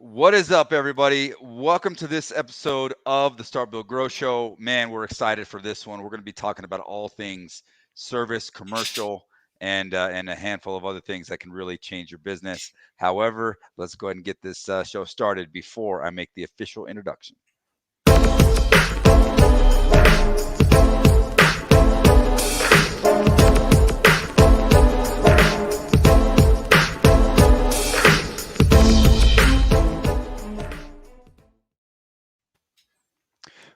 What is up, everybody? Welcome to this episode of the Start Build Grow Show. Man, we're excited for this one. We're going to be talking about all things service, commercial, and a handful of other things that can really change your business. However, let's go ahead and get this show started before I make the official introduction.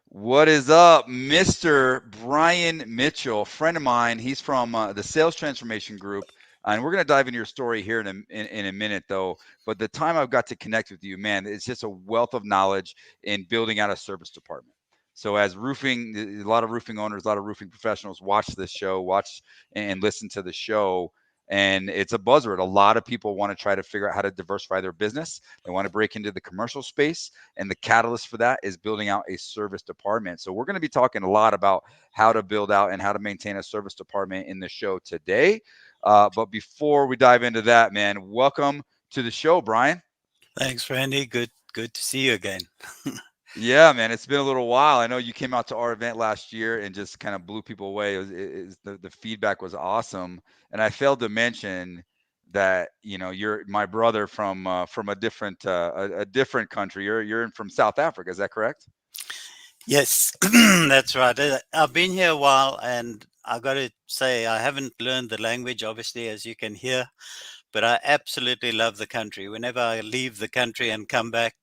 What is up, Mr. Bryan Mitchell, friend of mine. He's from the Sales Transformation Group, and we're going to dive into your story here in a minute, though. But the time I've got to connect with you, man, it's just a wealth of knowledge in building out a service department. So, as roofing, a lot of roofing owners, a lot of roofing professionals watch this show, watch and listen to the show. And it's a buzzword. A lot of people want to try to figure out how to diversify their business. They want to break into the commercial space, and the catalyst for that is building out a service department. So we're going to be talking a lot about how to build out and how to maintain a service department in the show today. But before we dive into that, man, welcome to the show, Bryan. Thanks, Randy. Good to see you again. Yeah, man, it's been a little while. I know you came out to our event last year and just kind of blew people away. The feedback was awesome, and I failed to mention that you're my brother from a different country. You're from South Africa. Is that correct? Yes, that's right. I've been here a while, and I got to say I haven't learned the language, obviously, as you can hear, but I absolutely love the country. Whenever I leave the country and come back,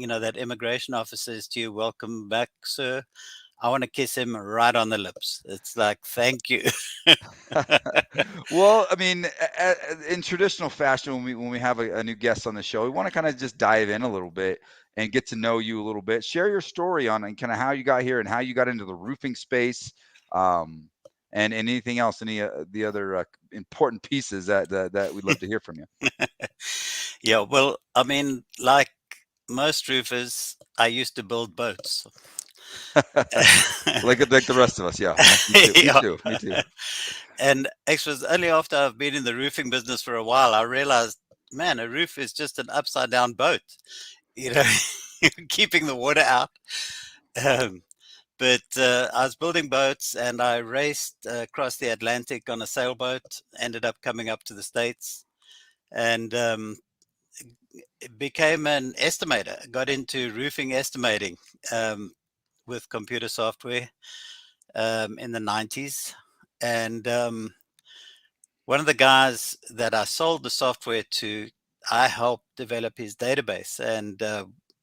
that immigration officer says to you, "Welcome back, sir." I want to kiss him right on the lips. It's like, thank you. Well, I mean, in traditional fashion, when we have a new guest on the show, we want to kind of just dive in a little bit and get to know you a little bit. Share your story on and kind of how you got here and how you got into the roofing space, um, and anything else, any the other important pieces that we'd love to hear from you. Yeah, well, I mean, like most roofers, I used to build boats. Like the rest of us, yeah. Me too. Me Yeah. too. Me too. And actually, it was only after I've been in the roofing business for a while, I realized, man, a roof is just an upside down boat, you know, keeping the water out. Um, but I was building boats and I raced across the Atlantic on a sailboat, ended up coming up to the States and became an estimator, got into roofing estimating with computer software in the 90s. And one of the guys that I sold the software to, I helped develop his database. And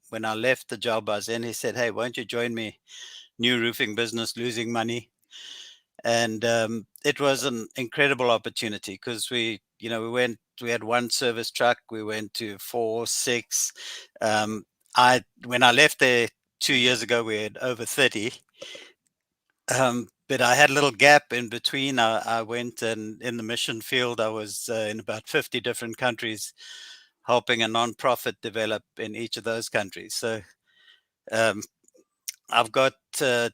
when I left the job I was in, he said, "Hey, won't you join me? New roofing business, losing money." And it was an incredible opportunity because we had one service truck, we went to four, six. When I left there 2 years ago, we had over 30. But I had a little gap in between. I went and in the mission field, I was in about 50 different countries helping a nonprofit develop in each of those countries. So um, I've got a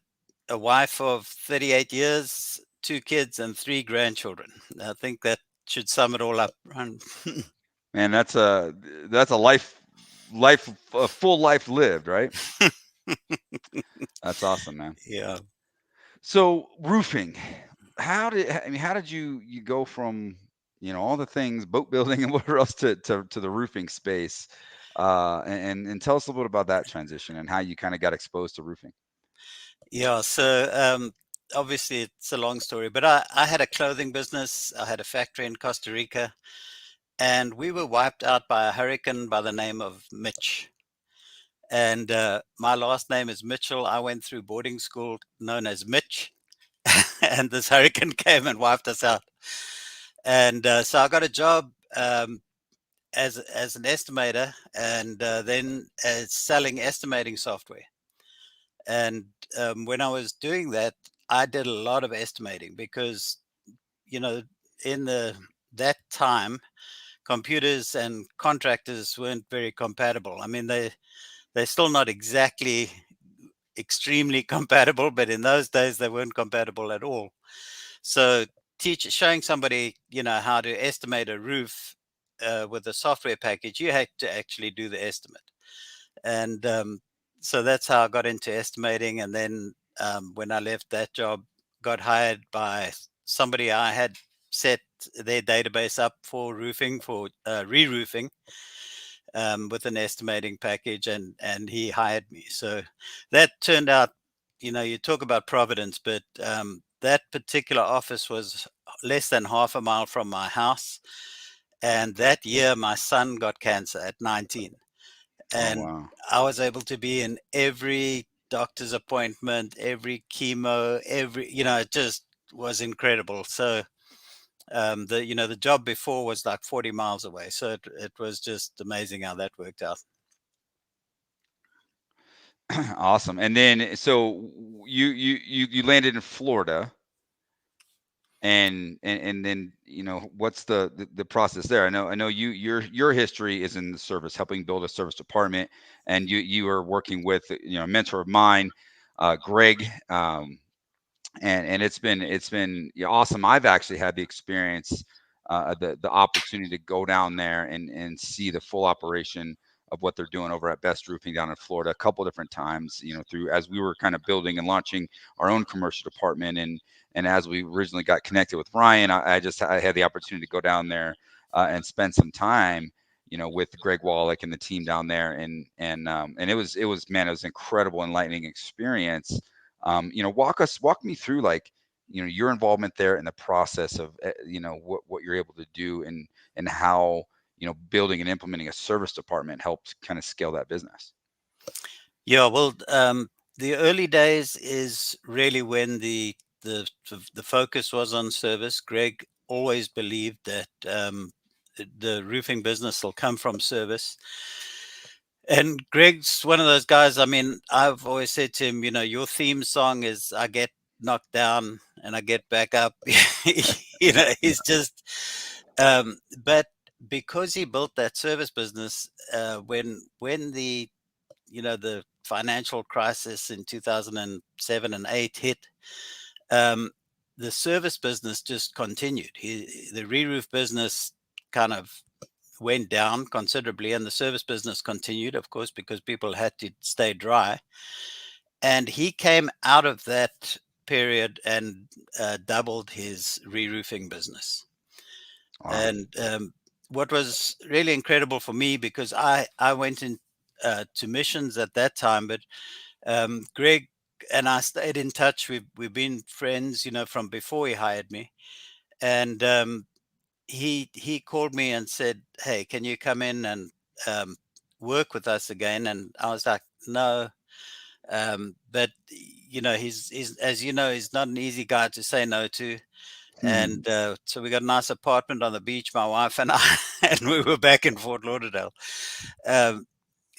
wife of 38 years, two kids, and three grandchildren. I think that should sum it all up. Man, that's a a full life lived, right? That's awesome, man. Yeah. So roofing, how did you go from all the things boat building and whatever else to the roofing space, and tell us a little bit about that transition and how you kind of got exposed to roofing. Yeah. So obviously, it's a long story, but I had a clothing business. I had a factory in Costa Rica, and we were wiped out by a hurricane by the name of Mitch. And my last name is Mitchell. I went through boarding school known as Mitch, and this hurricane came and wiped us out. And so I got a job as an estimator, and then as selling estimating software. And when I was doing that, I did a lot of estimating because you know in the that time computers and contractors weren't very compatible. I mean they're still not exactly extremely compatible, but in those days they weren't compatible at all. So showing somebody how to estimate a roof with the software package, you had to actually do the estimate. And so that's how I got into estimating. And then when I left that job, got hired by somebody I had set their database up for roofing, for re-roofing, with an estimating package, and he hired me. So that turned out, you talk about providence, but that particular office was less than half a mile from my house. And that year, my son got cancer at 19, Oh and wow. I was able to be in every doctor's appointment, every chemo, it just was incredible. So the job before was like 40 miles away. So it was just amazing how that worked out. Awesome. And then so you landed in Florida, and then what's the process there? I know your history is in the service, helping build a service department, and you are working with a mentor of mine, Greg. And it's been yeah, awesome. I've actually had the experience, the opportunity to go down there and see the full operation of what they're doing over at Best Roofing down in Florida a couple different times. Through as we were kind of building and launching our own commercial department, and as we originally got connected with Bryan, I had the opportunity to go down there and spend some time. With Greg Wallach and the team down there, and it was man, it was an incredible, enlightening experience. Walk me through, like, your involvement there in the process of what you're able to do, and how building and implementing a service department helped kind of scale that business. Yeah, well, the early days is really when the focus was on service. Greg always believed that the roofing business will come from service. And Greg's one of those guys. I mean, I've always said to him, your theme song is "I get knocked down and I get back up." He's just, but because he built that service business, when the financial crisis in 2007 and 8 hit, um, the service business just continued. The re-roof business kind of went down considerably, and the service business continued, of course, because people had to stay dry. And he came out of that period and doubled his re-roofing business. Wow. And what was really incredible for me, because I went in to missions at that time, but Greg and I stayed in touch. We've been friends, from before he hired me, and he called me and said, "Hey, can you come in and um, work with us again?" And I was like, "No." But he's as you know, he's not an easy guy to say no to. And so we got a nice apartment on the beach, my wife and I, and we were back in Fort Lauderdale. Um,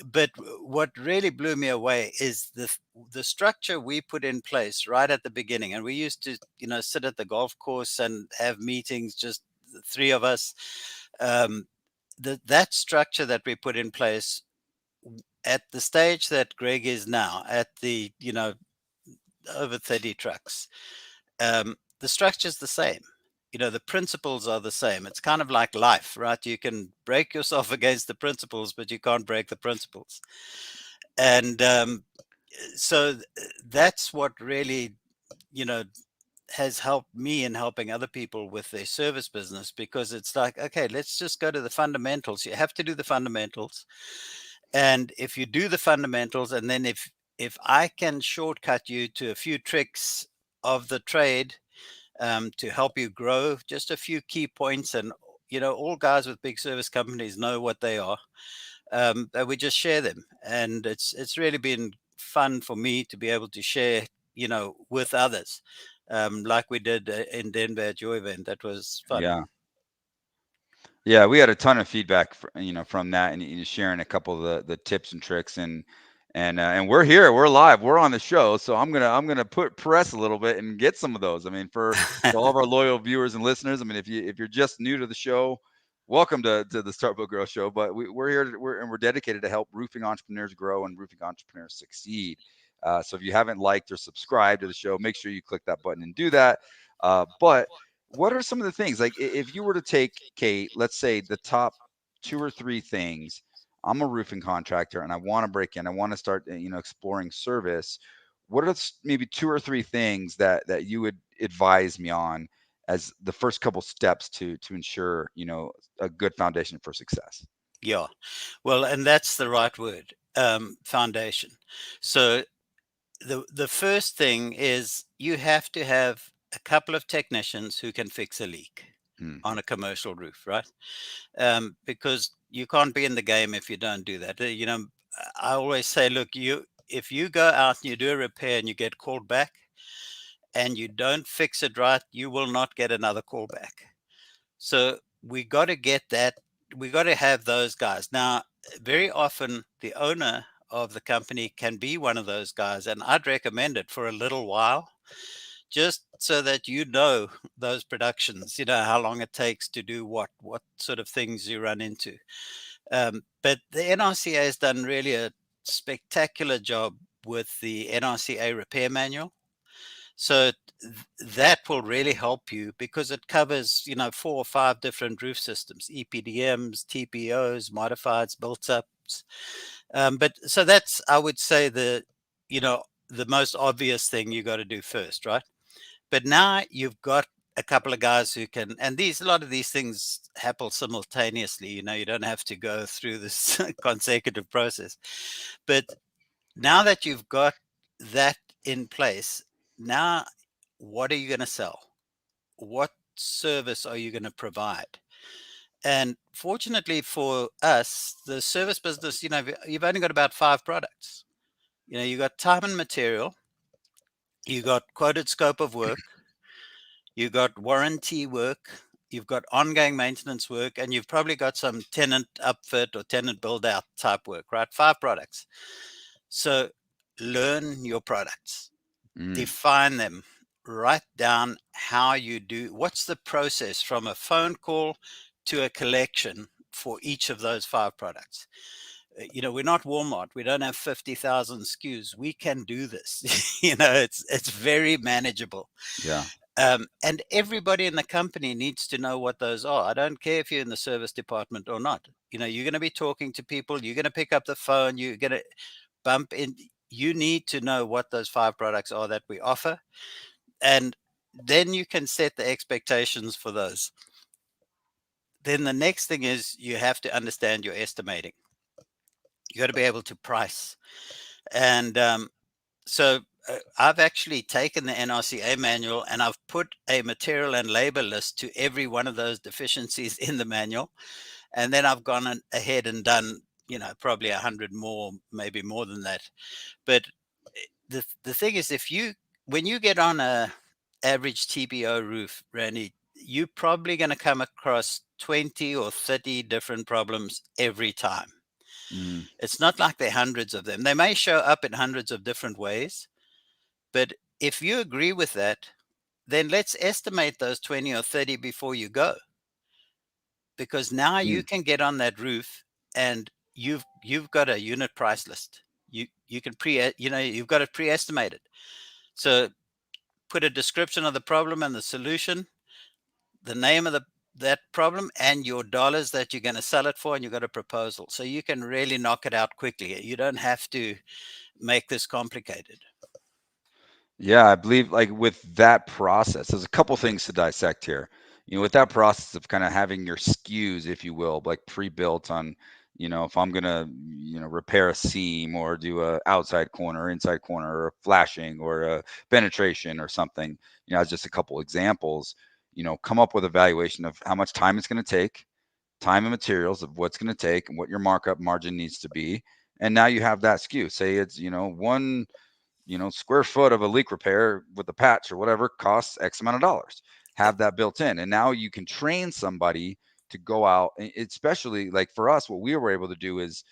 but what really blew me away is the structure we put in place right at the beginning. And we used to, sit at the golf course and have meetings, just the three of us. Um, that structure that we put in place at the stage that Greg is now, at the over 30 trucks, the structure's the same. The principles are the same. It's kind of like life, right? You can break yourself against the principles, but you can't break the principles. And so that's what really, you know, has helped me in helping other people with their service business, because it's like, okay, let's just go to the fundamentals. You have to do the fundamentals. And if you do the fundamentals, and then if I can shortcut you to a few tricks of the trade, to help you grow, just a few key points, and all guys with big service companies know what they are. That we just share them, and it's really been fun for me to be able to share, with others, like we did in Denver at your event. That was fun. Yeah. Yeah, we had a ton of feedback, from that, and sharing a couple of the tips and tricks, and we're here, we're live, we're on the show, so I'm gonna put press a little bit and get some of those. I mean, for all of our loyal viewers and listeners. I mean, if you're just new to the show, welcome to the Startup Grow Show. But we're here, we're dedicated to help roofing entrepreneurs grow and roofing entrepreneurs succeed. So if you haven't liked or subscribed to the show, make sure you click that button and do that. But what are some of the things, like, if you were to take, Kate, let's say the top two or three things. I'm a roofing contractor and I want to break in. I want to start, exploring service. What are maybe two or three things that you would advise me on as the first couple steps to ensure, a good foundation for success? Yeah. Well, and that's the right word, foundation. So the first thing is you have to have a couple of technicians who can fix a leak Mm, on a commercial roof, right? Because you can't be in the game if you don't do that. I always say, look, if you go out and you do a repair and you get called back and you don't fix it right, you will not get another call back. So we got to get that. We got to have those guys. Now, very often the owner of the company can be one of those guys, and I'd recommend it for a little while, just so that you know those productions, how long it takes to do what sort of things you run into. But the NRCA has done really a spectacular job with the NRCA repair manual. So that will really help you because it covers, four or five different roof systems: EPDMs, TPOs, modifieds, built-ups. But so that's, I would say, you know, the most obvious thing you got to do first, right? But now you've got a couple of guys who can, and a lot of these things happen simultaneously. You don't have to go through this consecutive process. But now that you've got that in place, now what are you going to sell? What service are you going to provide? And fortunately for us, the service business, you've only got about five products. You got time and material, you got quoted scope of work, you got warranty work, you've got ongoing maintenance work, and you've probably got some tenant upfit or tenant build out type work, right? Five products. So learn your products, mm, define them, write down how you do, what's the process from a phone call to a collection for each of those five products. We're not Walmart. We don't have 50,000 SKUs. We can do this. It's very manageable. yeah. And everybody in the company needs to know what those are. I don't care if you're in the service department or not. You're going to be talking to people. You're going to pick up the phone. You're going to bump in. You need to know what those five products are that we offer, and then you can set the expectations for those. Then the next thing is you have to understand your estimating. You got to be able to price. And so I've actually taken the NRCA manual and I've put a material and labor list to every one of those deficiencies in the manual. And then I've gone ahead and done, probably 100 more, maybe more than that. But the thing is, when you get on a average TPO roof, Randy, you're probably going to come across 20 or 30 different problems every time. Mm, It's not like there are hundreds of them. They may show up in hundreds of different ways, but if you agree with that, then let's estimate those 20 or 30 before you go, because now you mm, can get on that roof and you've got a unit price list. You can you've got it pre-estimated. So put a description of the problem and the solution, the name of that problem, and your dollars that you're going to sell it for, and you've got a proposal. So you can really knock it out quickly. You don't have to make this complicated. yeah, I believe like with that process, there's a couple things to dissect here. With that process of kind of having your SKUs, if you will, like pre-built on, if I'm gonna, repair a seam or do a outside corner, inside corner, or a flashing or a penetration or something, as just a couple examples, come up with a valuation of how much time it's going to take, time and materials of what's going to take and what your markup margin needs to be. And now you have that SKU. Say it's, one square foot of a leak repair with a patch or whatever costs X amount of dollars. Yep. Have that built in. And now you can train somebody to go out, especially like for us, what we were able to do is,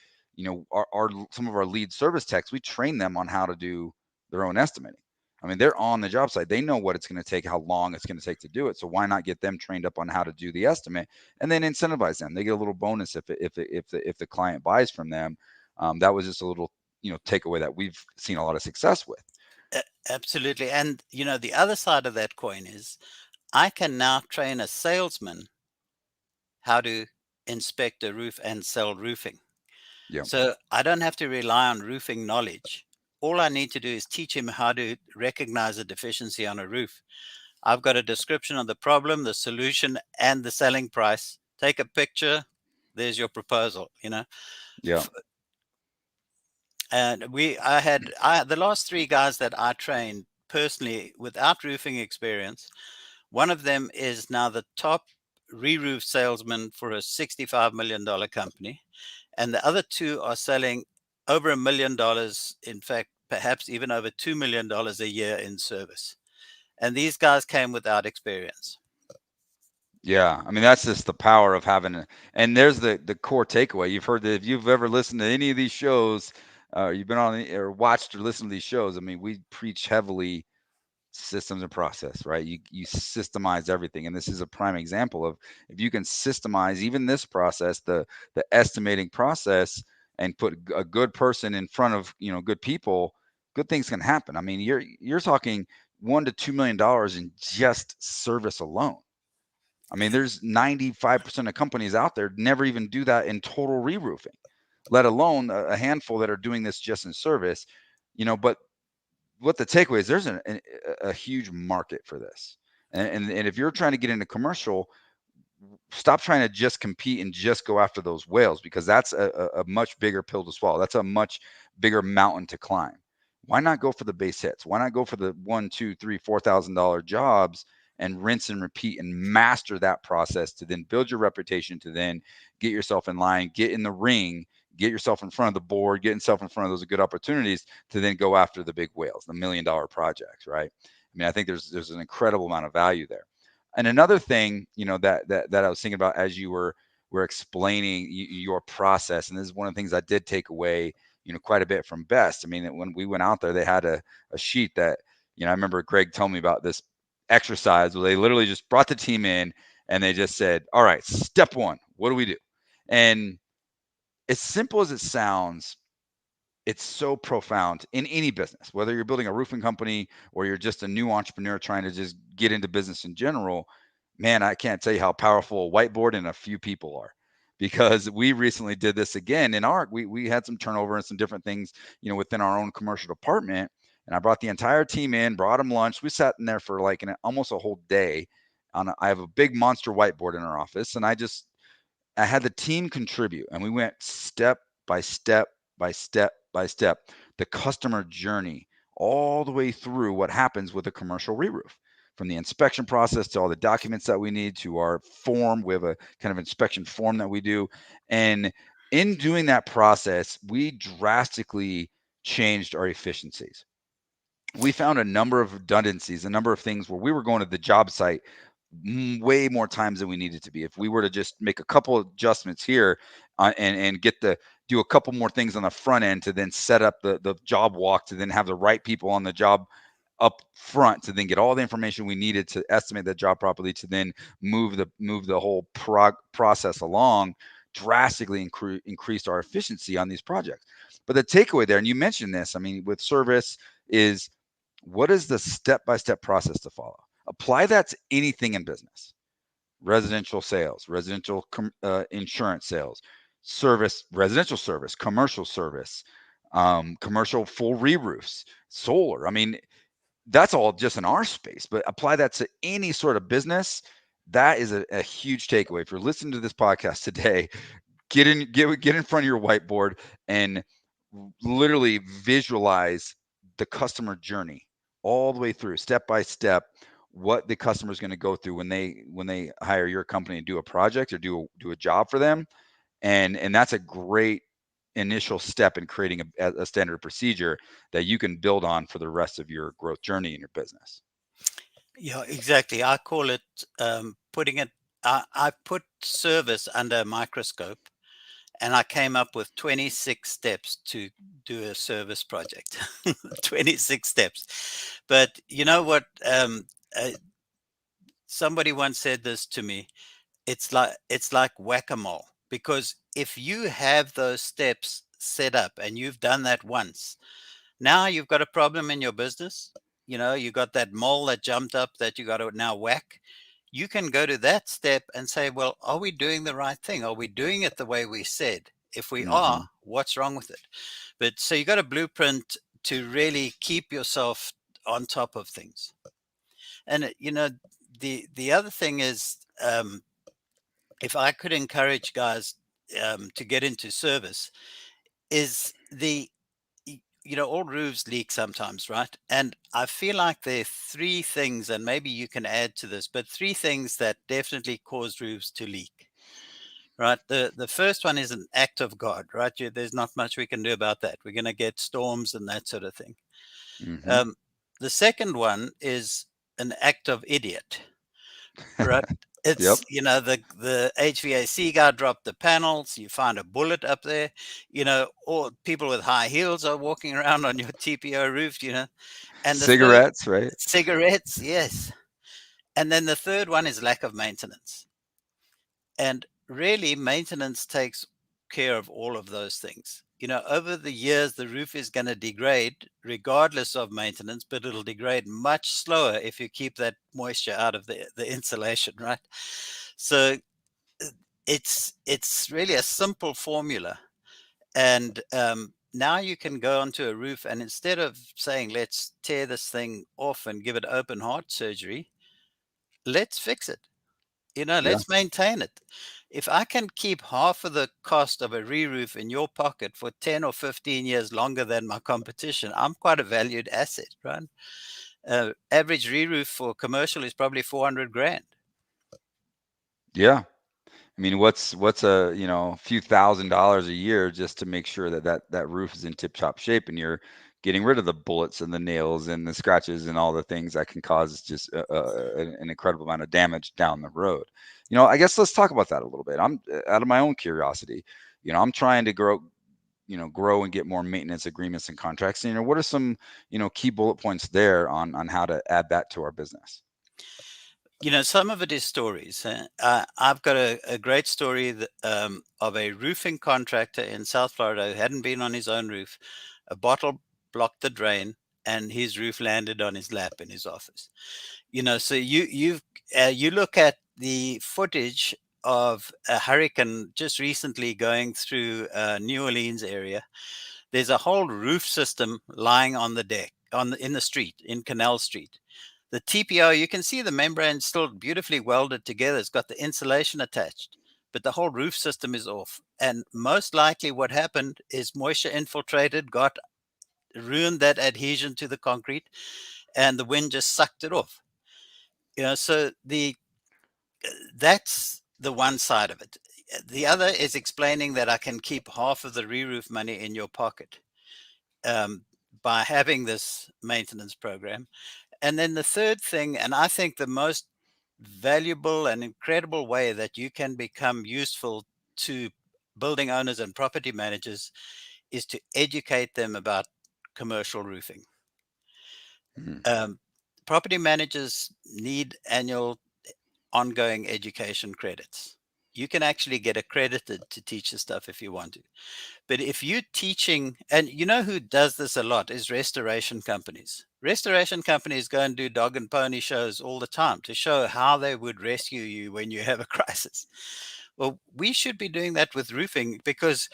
our some of our lead service techs, we train them on how to do their own estimating. I mean, they're on the job site. They know what it's going to take, how long it's going to take to do it. So why not get them trained up on how to do the estimate and then incentivize them? They get a little bonus if the client buys from them. That was just a little takeaway that we've seen a lot of success with. Absolutely. And, the other side of that coin is I can now train a salesman how to inspect a roof and sell roofing. Yeah. So I don't have to rely on roofing knowledge. All I need to do is teach him how to recognize a deficiency on a roof. I've got a description of the problem, the solution, and the selling price. Take a picture. There's your proposal. Yeah. And the last three guys that I trained personally without roofing experience. One of them is now the top re-roof salesman for a $65 million company, and the other two are selling over $1 million. In fact, perhaps even over $2 million a year in service. And these guys came without experience. Yeah, I mean that's just the power of having and there's the core takeaway. You've heard that if you've ever listened to any of these shows, you've been on or watched or listened to these shows. I mean, we preach heavily systems and process, right? You systemize everything, and this is a prime example of if you can systemize even this process, the estimating process, and put a good person in front of good people, good things can happen. I mean, you're talking $1 to $2 million in just service alone. I mean, there's 95% of companies out there never even do that in total re-roofing, let alone a handful that are doing this just in service. But what the takeaway is, there's a huge market for this. And if you're trying to get into commercial, stop trying to just compete and just go after those whales, because that's a much bigger pill to swallow. That's a much bigger mountain to climb. Why not go for the base hits? Why not go for the one, two, three, $4,000 jobs and rinse and repeat and master that process to then build your reputation, to then get yourself in line, get in the ring, get yourself in front of the board, get yourself in front of those good opportunities to then go after the big whales, the $1 million projects, right? I mean, I think there's an incredible amount of value there. And another thing, that I was thinking about as you were explaining your process, and this is one of the things I did take away, quite a bit from Best. I mean, when we went out there, they had a sheet that, I remember Greg telling me about this exercise where they literally just brought the team in and they just said, "All right, step one, what do we do?" And as simple as it sounds, it's so profound in any business, whether you're building a roofing company or you're just a new entrepreneur trying to just get into business in general. Man, I can't tell you how powerful a whiteboard and a few people are, because we recently did this again in our, we had some turnover and some different things, within our own commercial department. And I brought the entire team in, brought them lunch. We sat in there for like almost a whole day. I have a big monster whiteboard in our office, and I had the team contribute, and we went step by step by step by step, the customer journey, all the way through what happens with a commercial re-roof, from the inspection process to all the documents that we need to our form. We have a kind of inspection form that we do. And in doing that process, we drastically changed our efficiencies. We found a number of redundancies, a number of things where we were going to the job site way more times than we needed to be. If we were to just make a couple of adjustments here, and get the do a couple more things on the front end to then set up the job walk, to then have the right people on the job up front, to then get all the information we needed to estimate that job properly, to then move the whole process along, drastically increased our efficiency on these projects. But the takeaway there, and you mentioned this, I mean, with service, is what is the step-by-step process to follow? Apply that to anything in business: residential sales, residential insurance sales, service, residential service, commercial service, commercial full re-roofs, solar. I mean, that's all just in our space, but apply that to any sort of business. That is a huge takeaway. If you're listening to this podcast today, get in front of your whiteboard and literally visualize the customer journey all the way through, step by step, what the customer is going to go through when they hire your company to do a project or do a job for them. And that's a great initial step in creating a standard procedure that you can build on for the rest of your growth journey in your business. Yeah, exactly. I call it putting it. I put service under a microscope, and I came up with 26 steps to do a service project. 26 steps. But you know what? Somebody once said this to me. It's like whack-a-mole, because if you have those steps set up and you've done that once, now you've got a problem in your business. You got that mole that jumped up that you got to now whack. you can go to that step and say, well, are we doing the right thing? Are we doing it the way we said? If we Hmm. are, what's wrong with it? But so you got a blueprint to really keep yourself on top of things. And the other thing is, if I could encourage guys to get into service, is all roofs leak sometimes, right? And I feel like there are three things, and maybe you can add to this, but three things that definitely cause roofs to leak. Right. The first one is an act of God, right? There's not much we can do about that. We're going to get storms and that sort of thing. Hmm. Um, the second one is an act of idiot, right? Yep. It's, the HVAC guy dropped the panels, you find a bullet up there, or people with high heels are walking around on your TPO roof. And the third, Cigarettes, right? cigarettes, yes. And then the third one is lack of maintenance. And really, maintenance takes care of all of those things. Over the years, the roof is going to degrade regardless of maintenance, but it'll degrade much slower if you keep that moisture out of the insulation, right? So it's really a simple formula. And now you can go onto a roof, and instead of saying, let's tear this thing off and give it open heart surgery, let's fix it. Yeah. Let's maintain it. If I can keep half of the cost of a re-roof in your pocket for 10 or 15 years longer than my competition, I'm quite a valued asset, right? Average re-roof for commercial is probably 400 grand. Yeah. I mean, what's a few $1,000s a year just to make sure that roof is in tip top shape, and you're getting rid of the bullets and the nails and the scratches and all the things that can cause just an incredible amount of damage down the road. I guess let's talk about that a little bit. I'm out of my own curiosity. I'm trying to grow and get more maintenance agreements and contracts. What are some key bullet points there on how to add that to our business? Some of it is stories. I've got a great story of a roofing contractor in South Florida who hadn't been on his own roof. A bottle blocked the drain, and his roof landed on his lap in his office. So you look at the footage of a hurricane just recently going through New Orleans area. There's a whole roof system lying on the deck in the street in Canal Street. The TPO, you can see the membrane still beautifully welded together. It's got the insulation attached, but the whole roof system is off. And most likely what happened is moisture infiltrated, got ruined that adhesion to the concrete, and the wind just sucked it off. So that's the one side of it. The other is explaining that I can keep half of the re-roof money in your pocket um, by having this maintenance program. And then the third thing, and I think the most valuable and incredible way that you can become useful to building owners and property managers, is to educate them about commercial roofing. Mhm. Um, Property managers need annual ongoing education credits. You can actually get accredited to teach this stuff if you want to. But if you're teaching, and who does this a lot is restoration companies. Restoration companies go and do dog and pony shows all the time to show how they would rescue you when you have a crisis. Well, we should be doing that with roofing, because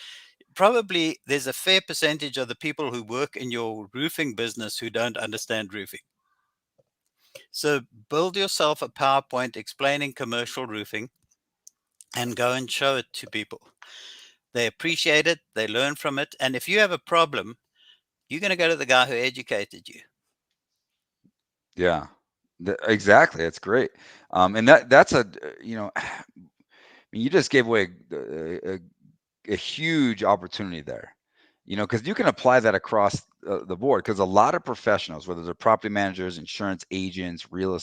probably there's a fair percentage of the people who work in your roofing business who don't understand roofing. So build yourself a PowerPoint explaining commercial roofing and go and show it to people. They appreciate it, they learn from it. And if you have a problem, you're going to go to the guy who educated you. Yeah, exactly. That's great. And that's you just gave away a huge opportunity there. Because you can apply that across the board. Because a lot of professionals, whether they're property managers, insurance agents, real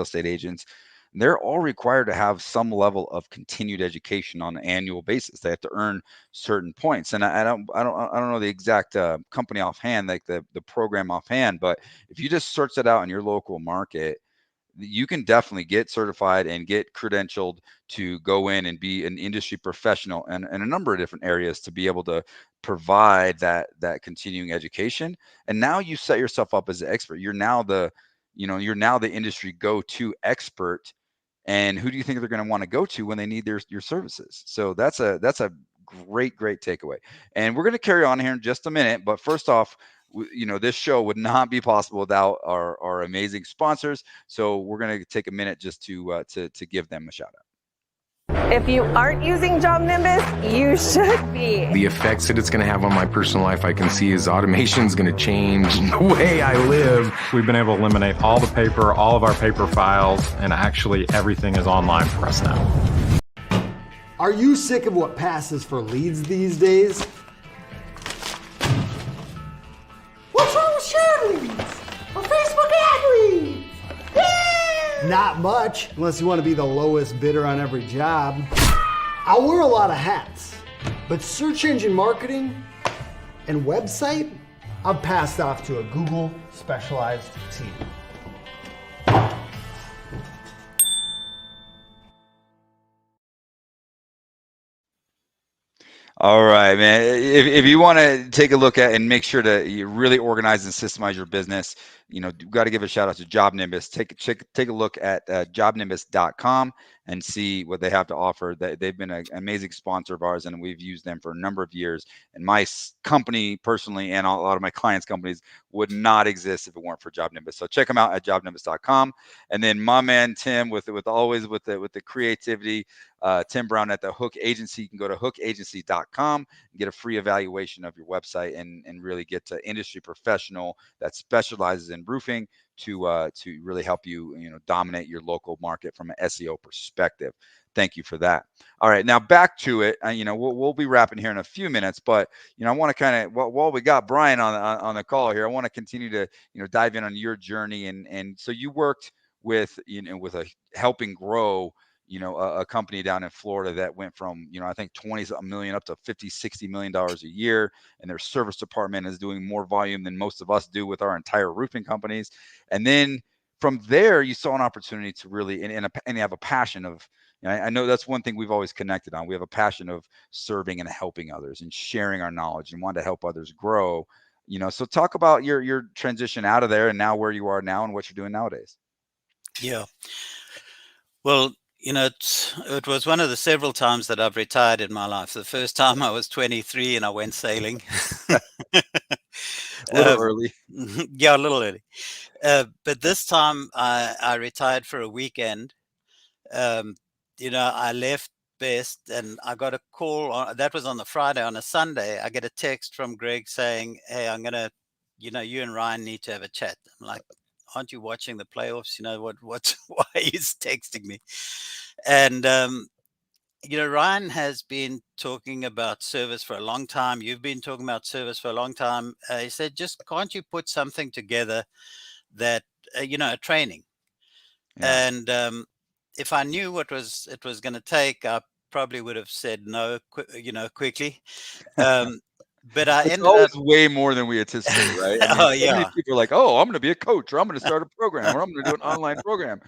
estate agents, they're all required to have some level of continued education on an annual basis. They have to earn certain points. And I don't know the exact company offhand, like the program offhand, but if you just search that out in your local market, you can definitely get certified and get credentialed to go in and be an industry professional in a number of different areas to be able to provide that continuing education. And now you set yourself up as an expert. You're now the industry go-to expert and who do you think they're going to want to go to when they need your services? So that's a great takeaway. And we're going to carry on here in just a minute, but first off, this show would not be possible without our amazing sponsors. So we're going to take a minute just to give them a shout out. If you aren't using Job Nimbus, you should be. The effects that it's going to have on my personal life, I can see is automation is going to change the way I live. We've been able to eliminate all the paper, all of our paper files, and actually everything is online for us now. Are you sick of what passes for leads these days? What's wrong with share leads? Or Facebook ad leads? Yeah! Not much, unless you want to be the lowest bidder on every job. I wear a lot of hats, but search engine marketing and website, I've passed off to a Google specialized team. All right, man. If you want to take a look at and make sure to you really organize and systemize your business, you've got to give a shout out to Job Nimbus. Take a look at jobnimbus.com and see what they have to offer. They've been an amazing sponsor of ours, and we've used them for a number of years. And my company personally, and a lot of my clients' companies, would not exist if it weren't for Job Nimbus. So check them out at jobnimbus.com. And then my man Tim, with the creativity. Tim Brown at the Hook Agency. You can go to hookagency.com and get a free evaluation of your website and really get to industry professional that specializes in roofing to really help you dominate your local market from an SEO perspective. Thank you for that. All right, now back to it. We'll be wrapping here in a few minutes, but I want to kind of while we got Bryan on the call here, I want to continue to dive in on your journey and so you worked with with a helping grow a company down in Florida that went from, I think 20 million up to 50, $60 million a year. And their service department is doing more volume than most of us do with our entire roofing companies. And then from there, you saw an opportunity to really, and you have a passion of, I know that's one thing we've always connected on. We have a passion of serving and helping others and sharing our knowledge and want to help others grow. So talk about your transition out of there and now where you are now and what you're doing nowadays. Yeah. Well, it was one of the several times that I've retired in my life. The first time I was 23 and I went sailing. A little early. Yeah, a little early. But this time I retired for a weekend. I left Best and I got a call. That was on the Friday. On a Sunday, I get a text from Greg saying, "Hey, I'm going to, you and Ryan need to have a chat." I'm like, "Aren't you watching the playoffs? Why he's texting me?" And, Ryan has been talking about service for a long time. You've been talking about service for a long time. He said, just can't you put something together that, a training? Yeah. And if I knew what it was going to take, I probably would have said no, quickly. But I It's ended always up. way more than we anticipate, right? I mean, Oh so many yeah, people are like, "Oh, I'm going to be a coach, or I'm going to start a program, or I'm going to do an online program."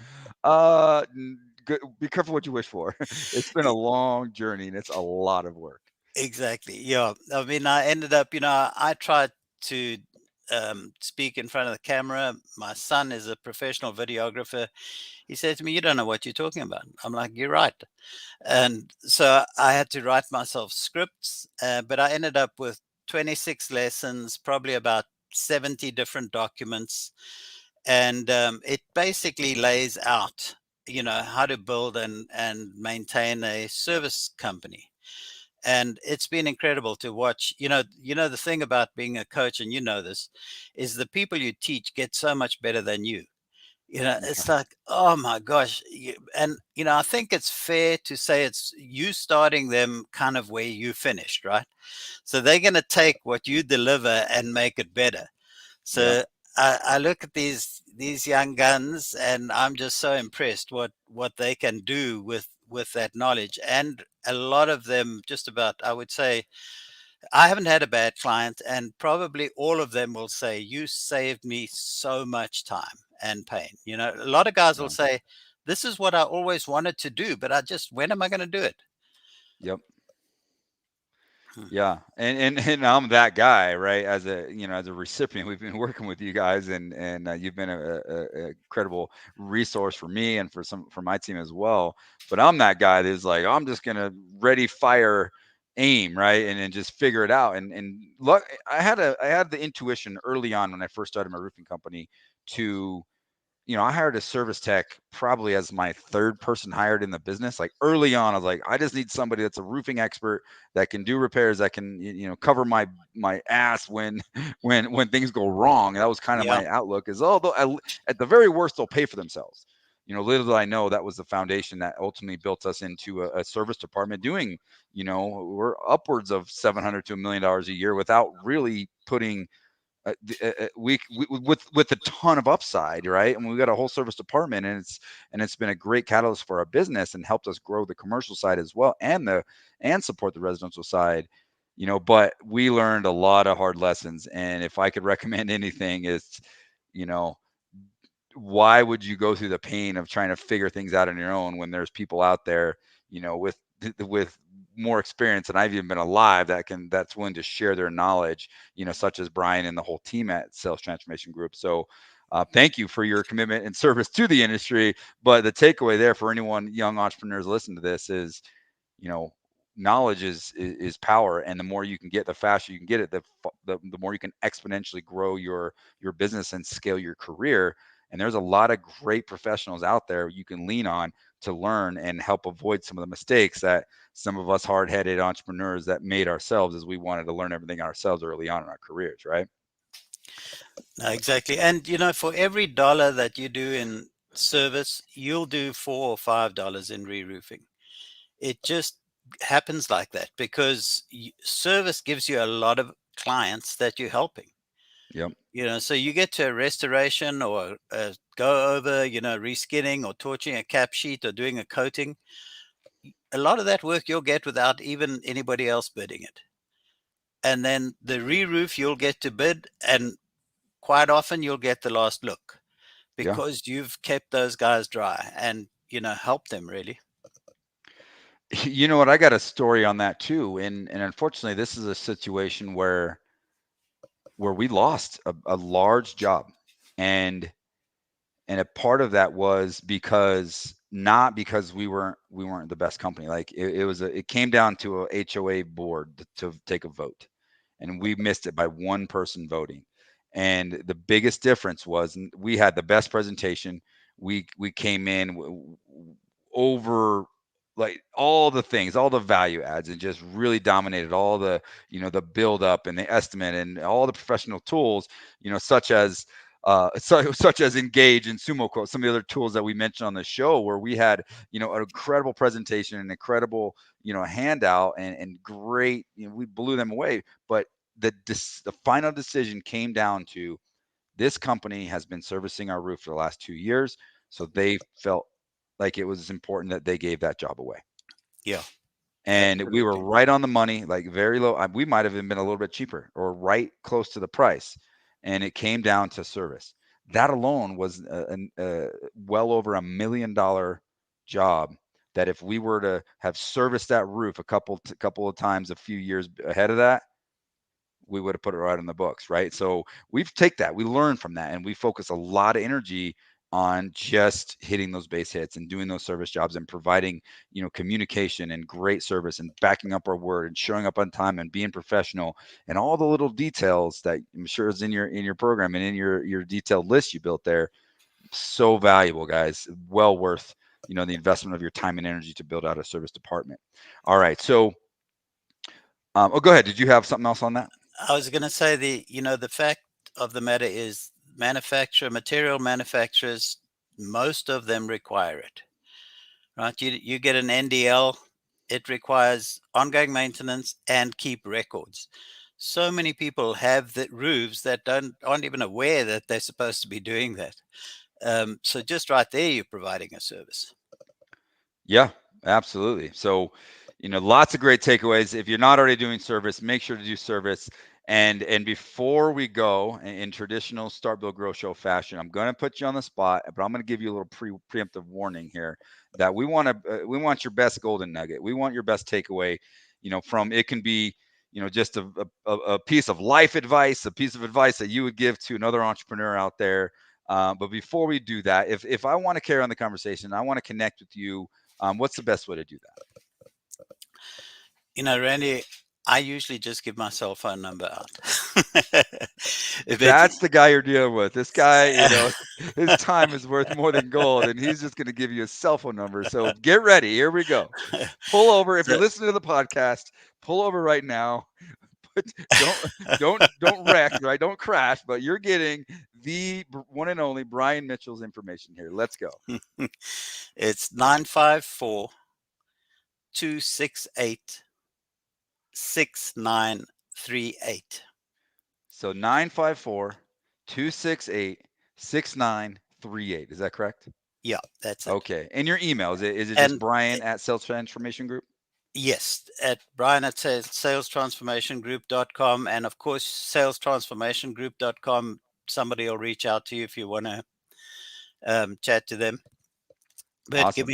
Be careful what you wish for. It's been a long journey, and it's a lot of work. exactly. Yeah, I mean, I ended up. I tried to speak in front of the camera. My son is a professional videographer. He said to me, "You don't know what you're talking about." I'm like, "You're right." And so I had to write myself scripts, but I ended up with 26 lessons, probably about 70 different documents. And it basically lays out, how to build and maintain a service company. And it's been incredible to watch. The thing about being a coach, and this, is the people you teach get so much better than you. It's like, oh my gosh. And, I think it's fair to say it's you starting them kind of where you finished, right? So they're going to take what you deliver and make it better. Yep. So I look at these young guns and I'm just so impressed what they can do with that knowledge. And a lot of them, just about, I would say, I haven't had a bad client, and probably all of them will say, "You saved me so much time and pain." A lot of guys will Yeah. say, "This is what I always wanted to do, but when am I going to do it?" Yep. Yeah, and I'm that guy, right? As a as a recipient, we've been working with you guys, and you've been a incredible resource for me and for my team as well. But I'm that guy that's like, I'm just gonna ready, fire, aim, right, and then just figure it out. And look, I had the intuition early on when I first started my roofing company to I hired a service tech probably as my third person hired in the business. Like early on, I was like, I just need somebody that's a roofing expert that can do repairs, that can cover my ass when when things go wrong. That was kind of Yeah. my outlook. Is although at the very worst they'll pay for themselves. Little did I know that was the foundation that ultimately built us into a service department doing, we're upwards of $700 to $1 million a year without really putting we with a ton of upside, right? And we got a whole service department, and it's been a great catalyst for our business and helped us grow the commercial side as well, and support the residential side. But we learned a lot of hard lessons, and if I could recommend anything, is you know why would you go through the pain of trying to figure things out on your own when there's people out there, with more experience than I've even been alive that's willing to share their knowledge, such as Bryan and the whole team at Sales Transformation Group. So thank you for your commitment and service to the industry. But the takeaway there for anyone young entrepreneurs listening to this is, you know, knowledge is power, and the more you can get, the faster you can get it, the more you can exponentially grow your business and scale your career. And there's a lot of great professionals out there you can lean on to learn and help avoid some of the mistakes that some of us hard-headed entrepreneurs that made ourselves, as we wanted to learn everything ourselves early on in our careers, right? No, exactly. And for every dollar that you do in service, you'll do $4 or $5 in re-roofing. It just happens like that because service gives you a lot of clients that you're helping. Yep. So you get to a restoration or go over, reskinning or torching a cap sheet or doing a coating. A lot of that work you'll get without even anybody else bidding it. And then the re-roof you'll get to bid, and quite often you'll get the last look Yeah. because you've kept those guys dry and help them really. You know what? I got a story on that too, and unfortunately, this is a situation where we lost a large job, and a part of that was because not because we weren't the best company. Like it came down to a HOA board to take a vote, and we missed it by one person voting. And the biggest difference was we had the best presentation. We came in over, like, all the things, all the value adds, and just really dominated all the the build up and the estimate and all the professional tools, such as such as Engage and Sumo Quote, some of the other tools that we mentioned on the show, where we had, an incredible presentation, an incredible, handout, and great, we blew them away. But the final decision came down to, this company has been servicing our roof for the last 2 years, so they felt like it was important that they gave that job away. Yeah, And we were absolutely. right on the money, like very low. We might have even been a little bit cheaper or right close to the price. And it came down to service. That alone was well over $1 million job. That if we were to have serviced that roof a couple of times a few years ahead of that, we would have put it right in the books, right? So we've take that, we learn from that, and we focus a lot of energy on just hitting those base hits and doing those service jobs and providing, communication and great service and backing up our word and showing up on time and being professional, and all the little details that I'm sure is in your program and in your detailed list you built there. So valuable, guys. Well worth, the investment of your time and energy to build out a service department. All right. So, oh, go ahead. Did you have something else on that? I was going to say the fact of the matter is material manufacturers, most of them require it, right? You get an NDL, it requires ongoing maintenance and keep records. So many people have the roofs that aren't even aware that they're supposed to be doing that. So just right there, you're providing a service. Yeah, absolutely. So, lots of great takeaways. If you're not already doing service, make sure to do service. And before we go in traditional Start Build Grow Show fashion, I'm going to put you on the spot, but I'm going to give you a little preemptive warning here that we want your best golden nugget. We want your best takeaway. From, it can be, just a piece of life advice, a piece of advice that you would give to another entrepreneur out there. But before we do that, if I want to carry on the conversation, I want to connect with you. What's the best way to do that? Randy, I usually just give my cell phone number out. But That's the guy you're dealing with. This guy, his time is worth more than gold, and he's just going to give you a cell phone number. So get ready. Here we go. Pull over. If you're so, listening to the podcast, pull over right now. But don't wreck, right? Don't crash. But you're getting the one and only Bryan Mitchell's information here. Let's go. it's 954-268-6938. So 954-268-6938. Is that correct? Yeah, that's it. Okay. And your email, is it just And Bryan at Sales Transformation Group? yes, at Bryan at salestransformationgroup.com. And of course, salestransformationgroup.com. Somebody will reach out to you if you want to chat to them. But Awesome.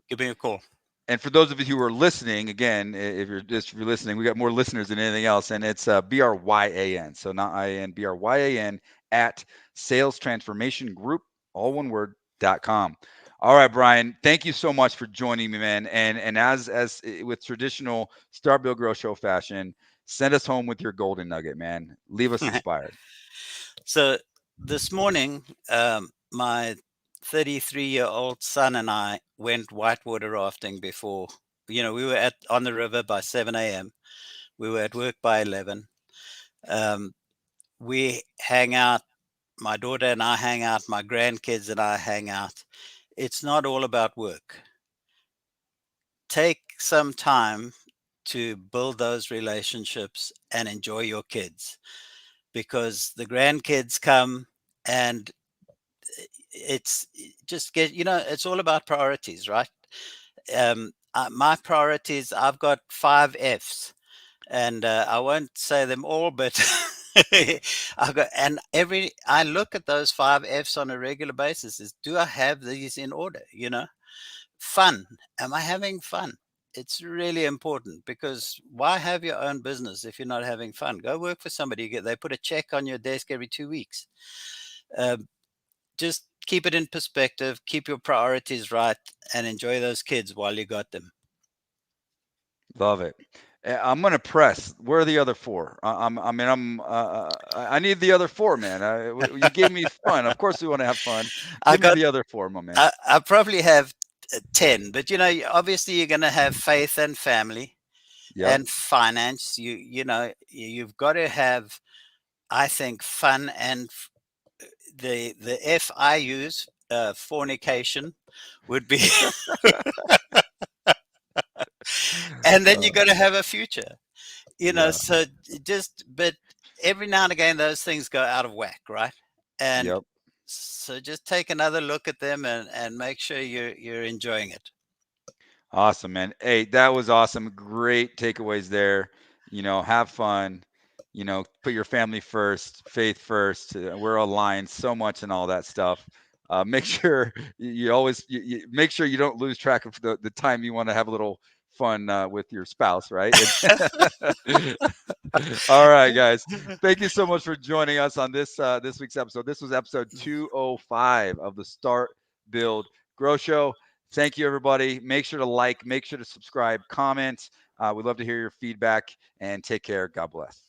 give me a call. And for those of you who are listening, again, if you're listening, we got more listeners than anything else, and it's BRYAN, so not IN, BRYAN at Sales Transformation Group, all one word, .com. All right, Bryan, thank you so much for joining me, man. And as with traditional Start Build Grow Show fashion, send us home with your golden nugget, man. Leave us inspired. So this morning, my 33-year-old son and I went whitewater rafting before. We were on the river by 7 a.m. We were at work by 11. We hang out. My daughter and I hang out. My grandkids and I hang out. It's not all about work. Take some time to build those relationships and enjoy your kids, because the grandkids come, and it's just it's all about priorities, right? My priorities, I've got 5 F's, and I won't say them all, but I look at those 5 F's on a regular basis. Is, do I have these in order? Fun. Am I having fun? It's really important, because why have your own business if you're not having fun? Go work for somebody. They put a check on your desk every 2 weeks. Just keep it in perspective, keep your priorities right, and enjoy those kids while you got them. Love it. I'm gonna press. Where are the other 4? I need the other 4, man. You gave me fun. Of course, we want to have fun. Give me the other 4, my man. I probably have 10, but obviously you're going to have faith and family, and finance. You've got to have, I think, fun, and the F I use, fornication, would be. And then you got to have a future, so but every now and again those things go out of whack, right? And so just take another look at them and make sure you're enjoying it. Awesome, man. Hey, that was awesome. Great takeaways there. Have fun, put your family first, faith first. We're aligned so much and all that stuff. Make sure you always make sure you don't lose track of the time you want to have a little fun with your spouse, right? All right, guys. Thank you so much for joining us on this week's episode. This was episode 205 of the Start Build Grow Show. Thank you, everybody. Make sure to like, make sure to subscribe, comment. We'd love to hear your feedback, and take care. God bless.